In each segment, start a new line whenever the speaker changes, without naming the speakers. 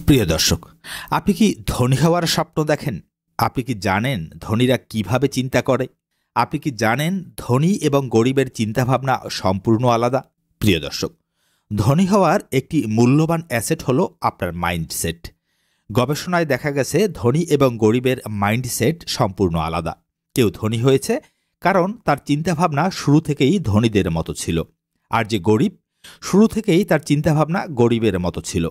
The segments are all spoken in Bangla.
প্রিয় দর্শক, আপনি কি ধনী হওয়ার স্বপ্ন দেখেন? আপনি কি জানেন ধনীরা কিভাবে চিন্তা করে? আপনি কি জানেন ধনী এবং গরিবের চিন্তাভাবনা সম্পূর্ণ আলাদা? প্রিয় দর্শক, ধনী হওয়ার একটি মূল্যবান অ্যাসেট হলো আপনার মাইন্ডসেট। গবেষণায় দেখা গেছে ধনী এবং গরিবের মাইন্ডসেট সম্পূর্ণ আলাদা। কেউ ধনী হয়েছে কারণ তার চিন্তাভাবনা শুরু থেকেই ধনীদের মতো ছিল, আর যে গরিব শুরু থেকেই তার চিন্তাভাবনা গরিবের মতো ছিল।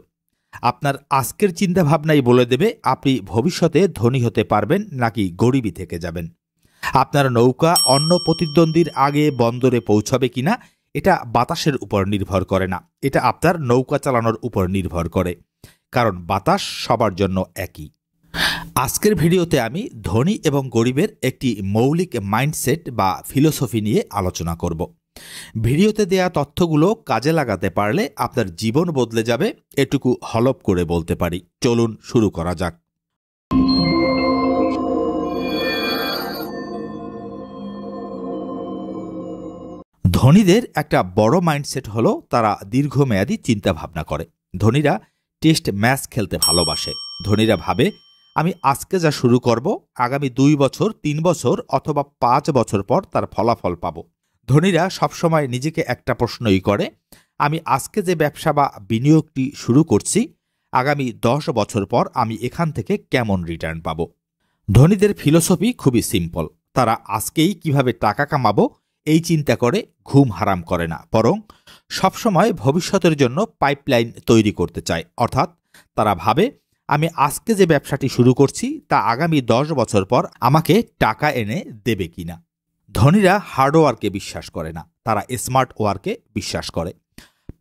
আপনার আজকের চিন্তাভাবনাই বলে দেবে আপনি ভবিষ্যতে ধনী হতে পারবেন নাকি গরিবই থেকে যাবেন। আপনার নৌকা অন্য প্রতিদ্বন্দ্বীর আগে বন্দরে পৌঁছাবে কিনা এটা বাতাসের উপর নির্ভর করে না, এটা আপনার নৌকা চালানোর উপর নির্ভর করে, কারণ বাতাস সবার জন্য একই। আজকের ভিডিওতে আমি ধনী এবং গরিবের একটি মৌলিক মাইন্ডসেট বা ফিলোসফি নিয়ে আলোচনা করব। ভিডিওতে দেয়া তথ্যগুলো কাজে লাগাতে পারলে আপনার জীবন বদলে যাবে, এটুকু হলপ করে বলতে পারি। চলুন শুরু করা যাক। ধনীদের একটা বড় মাইন্ডসেট হলো তারা দীর্ঘমেয়াদী চিন্তা ভাবনা করে। ধনীরা টেস্ট ম্যাচ খেলতে ভালোবাসে। ধনীরা ভাবে আমি আজকে যা শুরু করব আগামী 2 বছর 3 বছর অথবা 5 বছর পর তার ফলাফল পাব। ধনীরা সবসময় নিজেকে একটা প্রশ্নই করে, আমি আজকে যে ব্যবসা বা বিনিয়োগটি শুরু করছি আগামী 10 বছর পর আমি এখান থেকে কেমন রিটার্ন পাব। ধনীদের ফিলোসফি খুবই সিম্পল। তারা আজকেই কিভাবে টাকা কামাবো এই চিন্তা করে ঘুম হারাম করে না, বরং সবসময় ভবিষ্যতের জন্য পাইপলাইন তৈরি করতে চায়। অর্থাৎ তারা ভাবে আমি আজকে যে ব্যবসাটি শুরু করছি তা আগামী 10 বছর পর আমাকে টাকা এনে দেবে কিনা। ধনীরা হার্ডওয়ার্কে বিশ্বাস করে না, তারা স্মার্ট ওয়ার্কে বিশ্বাস করে।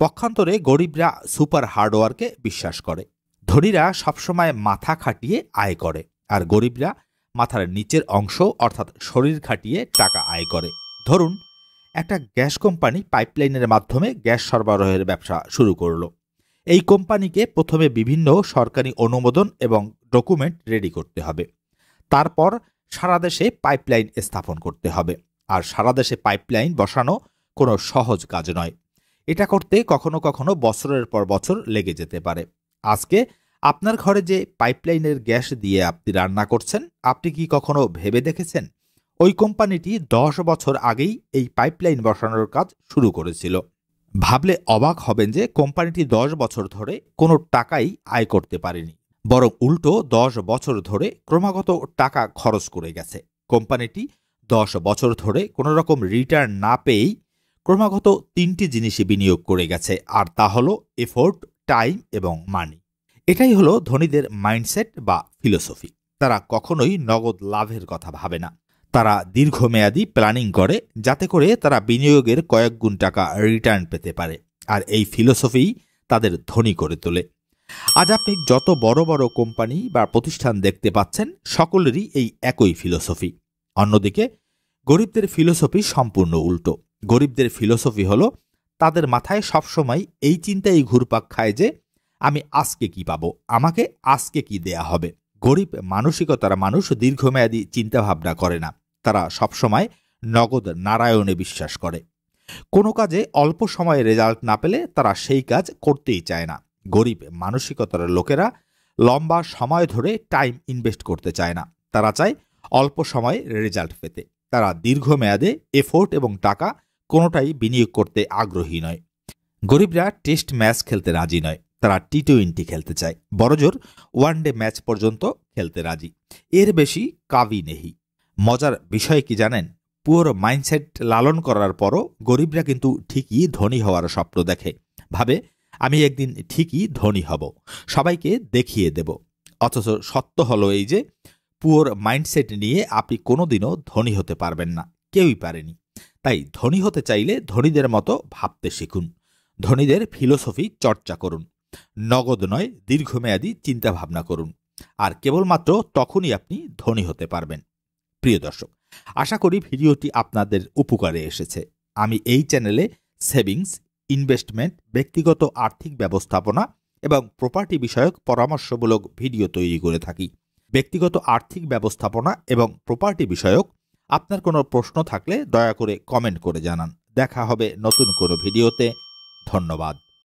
পক্ষান্তরে গরিবরা সুপার হার্ডওয়ার্কে বিশ্বাস করে। ধনীরা সবসময় মাথা খাটিয়ে আয় করে, আর গরিবরা মাথার নিচের অংশ অর্থাৎ শরীর খাটিয়ে টাকা আয় করে। ধরুন একটা গ্যাস কোম্পানি পাইপলাইনের মাধ্যমে গ্যাস সরবরাহের ব্যবসা শুরু করলো। এই কোম্পানিকে প্রথমে বিভিন্ন সরকারি অনুমোদন এবং ডকুমেন্ট রেডি করতে হবে। তারপর সারা দেশে পাইপলাইন স্থাপন করতে হবে। আর সারা দেশে পাইপলাইন বসানো কোনো সহজ কাজ নয়। এটা করতে কখনো কখনো বছরের পর বছর লেগে যেতে পারে। আজকে আপনার ঘরে যে পাইপলাইনের গ্যাস দিয়ে আপনি রান্না করছেন, আপনি কি কখনো ভেবে দেখেছেন ওই কোম্পানিটি 10 বছর আগেই এই পাইপলাইন বসানোর কাজ শুরু করেছিল? ভাবলে অবাক হবেন যে কোম্পানিটি 10 বছর ধরে কোনো টাকাই আয় করতে পারেনি, বরং উল্টো 10 বছর ধরে ক্রমাগত টাকা খরচ করে গেছে। কোম্পানিটি 10 বছর ধরে কোনো রকম রিটার্ন না পেয়েই ক্রমাগত 3টি জিনিসে বিনিয়োগ করে গেছে, আর তা হলো এফোর্ট, টাইম এবং মানি। এটাই হলো ধনীদের মাইন্ডসেট বা ফিলোসফি। তারা কখনোই নগদ লাভের কথা ভাবে না। তারা দীর্ঘমেয়াদী প্ল্যানিং করে যাতে করে তারা বিনিয়োগের কয়েক গুণ টাকা রিটার্ন পেতে পারে, আর এই ফিলোসফিই তাদের ধনী করে তোলে। আজ আপনি যত বড় বড় কোম্পানি বা প্রতিষ্ঠান দেখতে পাচ্ছেন সকলেরই এই একই ফিলোসফি। অন্যদিকে গরিবদের ফিলোসফি সম্পূর্ণ উল্টো। গরিবদের ফিলোসফি হলো তাদের মাথায় সবসময় এই চিন্তাই ঘুরপাক খায় যে আমি আজকে কি পাবো, আমাকে আজকে কি দেয়া হবে। গরিব মানসিকতার মানুষ দীর্ঘমেয়াদী চিন্তাভাবনা করে না। তারা সবসময় নগদ নারায়ণে বিশ্বাস করে। কোনো কাজে অল্প সময়ে রেজাল্ট না পেলে তারা সেই কাজ করতেই চায় না। গরিব মানসিকতার লোকেরা লম্বা সময় ধরে টাইম ইনভেস্ট করতে চায় না, তারা চায় অল্প সময়ে রেজাল্ট পেতে। তারা দীর্ঘমেয়াদে এফোর্ট এবং টাকা কোনোটাই বিনিয়োগ করতে আগ্রহী নয়। গরিবরা টেস্ট ম্যাচ খেলতে রাজি নয়, তারা টি-20 খেলতে চায়। বড়জোর ওয়ানডে ম্যাচ পর্যন্ত খেলতে রাজি, এর বেশি কাবি নেহি। মজার বিষয় কি জানেন, পুরো মাইন্ডসেট লালন করার পরও গরিবরা কিন্তু ঠিকই ধনী হওয়ার স্বপ্ন দেখে। ভাবে আমি একদিন ঠিকই ধনী হব, সবাইকে দেখিয়ে দেব। অথচ সত্য হলো এই যে পুওর মাইন্ডসেট নিয়ে আপনি কোনোদিনও ধনী হতে পারবেন না, কেউই পারেনি। তাই ধনী হতে চাইলে ধনীদের মতো ভাবতে শিখুন, ধনীদের ফিলোসফি চর্চা করুন, নগদ নয় দীর্ঘমেয়াদী চিন্তাভাবনা করুন, আর কেবলমাত্র তখনই আপনি ধনী হতে পারবেন। প্রিয় দর্শক, আশা করি ভিডিওটি আপনাদের উপকারে এসেছে। আমি এই চ্যানেলে সেভিংস, ইনভেস্টমেন্ট, ব্যক্তিগত আর্থিক ব্যবস্থাপনা এবং প্রপার্টি বিষয়ক পরামর্শমূলক ভিডিও তৈরি করে থাকি। ব্যক্তিগত আর্থিক ব্যবস্থাপনা এবং প্রপার্টি বিষয়ক আপনার কোনো প্রশ্ন থাকলে দয়া করে কমেন্ট করে জানান। দেখা হবে নতুন কোনো ভিডিওতে। ধন্যবাদ।